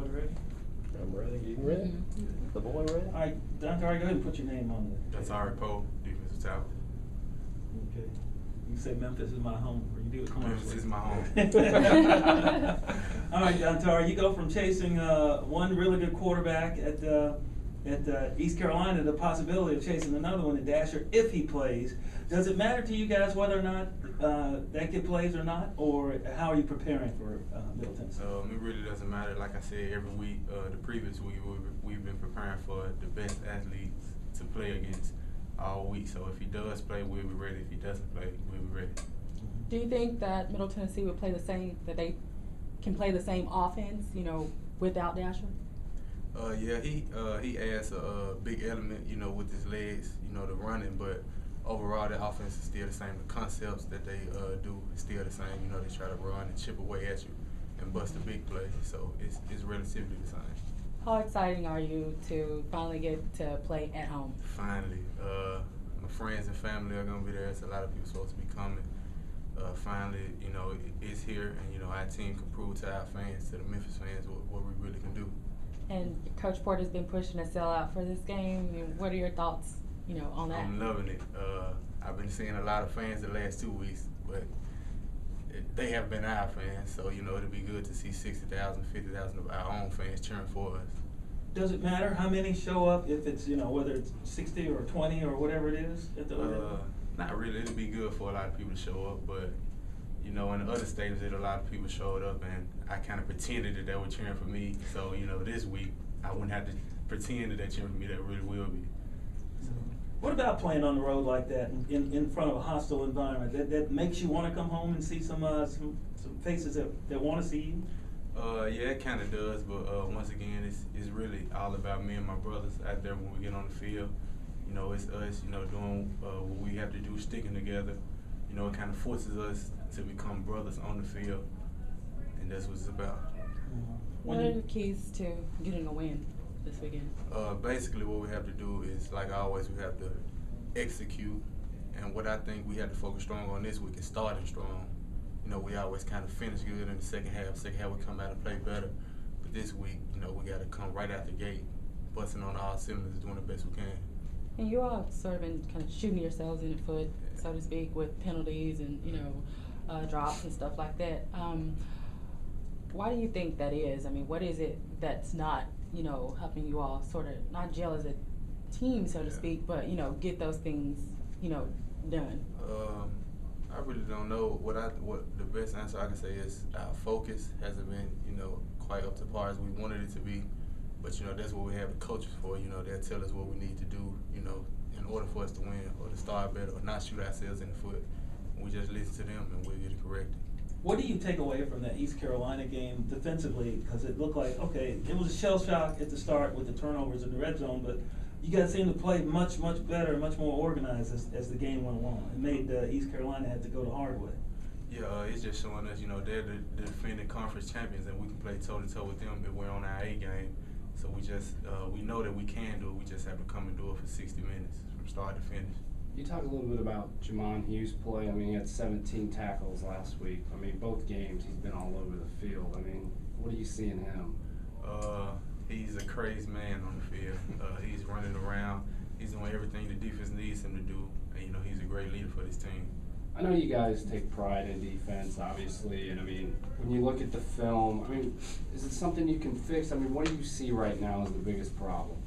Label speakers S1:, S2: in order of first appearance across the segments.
S1: Everybody ready?
S2: I'm ready. You ready?
S3: Mm-hmm.
S2: The boy ready?
S1: All right, Dontari, go ahead and put your name on it.
S4: Dontari Poe, defensive tackle.
S1: Okay. You say Memphis is my home, or you do it commercially.
S4: Memphis is my home.
S1: All right, Dontari, you go from chasing one really good quarterback at East Carolina to the possibility of chasing another one in Dasher if he plays. Does it matter to you guys whether or not that kid plays or not, or how are you preparing for Middle Tennessee?
S4: It really doesn't matter. Like I said, every week, the previous week, we've been preparing for the best athletes to play against all week. So if he does play, we'll be ready. If he doesn't play, we'll be ready.
S3: Do you think that Middle Tennessee would play the same, that they can play the same offense, you know, without Dasher?
S4: Yeah, he adds a big element, you know, with his legs, you know, the running, but overall the offense is still the same. The concepts that they do is still the same. You know, they try to run and chip away at you and bust a big play. So it's relatively the same.
S3: How exciting are you to finally get to play at home?
S4: Finally, my friends and family are gonna be there. It's a lot of people supposed to be coming. Finally, you know, it's here, and you know, our team can prove to our fans, to the Memphis fans, what we really can do.
S3: And Coach Porter's been pushing a sellout for this game. I mean, what are your thoughts, you know, on that?
S4: I'm loving it. I've been seeing a lot of fans the last 2 weeks, but they have been our fans, so you know it'll be good to see 60,000, 50,000 of our own fans cheering for us.
S1: Does it matter how many show up, if it's, you know, whether it's 60 or 20 or whatever it is at the
S4: Not really. It'll be good for a lot of people to show up, but you know, in the other stadiums, a lot of people showed up, and I kind of pretended that they were cheering for me. So you know, this week I wouldn't have to pretend that they're cheering for me. That really will be. So.
S1: What about playing on the road like that in front of a hostile environment? That makes you want to come home and see some faces that want to see you?
S4: Yeah, it kind of does, but once again, it's really all about me and my brothers out there when we get on the field. You know, it's us, you know, doing what we have to do, sticking together. You know, it kind of forces us to become brothers on the field, and that's what it's about.
S3: What are the keys to getting a win this weekend?
S4: Basically, what we have to do is, like always, we have to execute, and what I think we have to focus strong on this week is starting strong. You know, we always kind of finish good in the second half. Second half, we come out and play better. But this week, you know, we got to come right out the gate, busting on all cylinders, doing the best we can.
S3: And you all have sort of been kind of shooting yourselves in the foot, so to speak, with penalties and, you know, drops and stuff like that. Why do you think that is? I mean, what is it that's not, you know, helping you all sort of not gel as a team, so to speak, but, you know, get those things, you know, done?
S4: I really don't know. What the best answer I can say is our focus hasn't been, you know, quite up to par as we wanted it to be. But, you know, that's what we have the coaches for. You know, they'll tell us what we need to do, you know, in order for us to win or to start better or not shoot ourselves in the foot. We just listen to them and we'll get it corrected.
S1: What do you take away from that East Carolina game defensively? Because it looked like, okay, it was a shell shock at the start with the turnovers in the red zone, but you guys seemed to play much, much better, much more organized as the game went along. It made East Carolina have to go the hard way.
S4: Yeah, it's just showing us, you know, they're the defending conference champions, and we can play toe-to-toe with them if we're on our A game. So we just, we know that we can do it. We just have to come and do it for 60 minutes from start to finish.
S5: You talk a little bit about Jamon Hughes' play. I mean, he had 17 tackles last week. I mean, both games he's been all over the field. I mean, what do you see in him?
S4: He's a crazy man on the field. He's running around. He's doing everything the defense needs him to do. And, you know, he's a great leader for this team.
S5: I know you guys take pride in defense, obviously, and I mean, when you look at the film, I mean, is it something you can fix? I mean, what do you see right now as the biggest problem?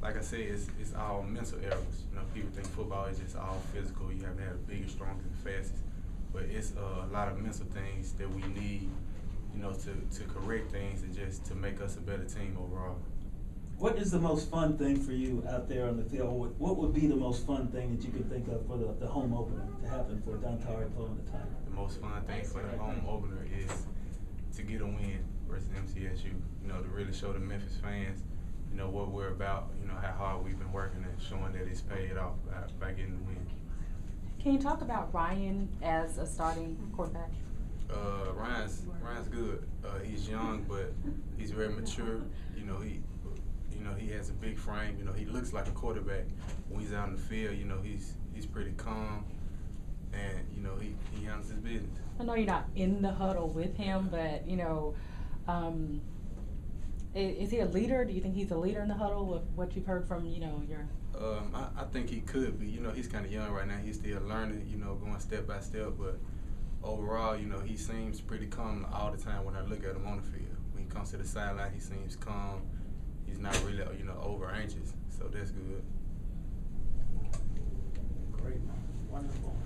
S4: Like I said, it's all mental errors. You know, people think football is just all physical. You have to have the biggest, strongest, and fastest. But it's a lot of mental things that we need, you know, to correct things and just to make us a better team overall.
S1: What is the most fun thing for you out there on the field? What would be the most fun thing that you could think of for the home opener to happen for Dontari Poe and the Tigers?
S4: The most fun thing for the home opener is to get a win versus MTSU. You know, to really show the Memphis fans, you know, what we're about, you know, how hard we've been working and showing that it's paid off by getting the win.
S3: Can you talk about Ryan as a starting quarterback?
S4: Ryan's good. He's young, but he's very mature. You know, he has a big frame. You know, he looks like a quarterback. When he's out in the field, you know, he's pretty calm, and you know, he handles his business.
S3: I know you're not in the huddle with him, but you know, Is he a leader? Do you think he's a leader in the huddle with what you've heard from, you know, your?
S4: I think he could be. You know, he's kind of young right now. He's still learning, you know, going step by step. But overall, you know, he seems pretty calm all the time when I look at him on the field. When he comes to the sideline, he seems calm. He's not really, you know, over anxious. So that's good.
S1: Great, wonderful.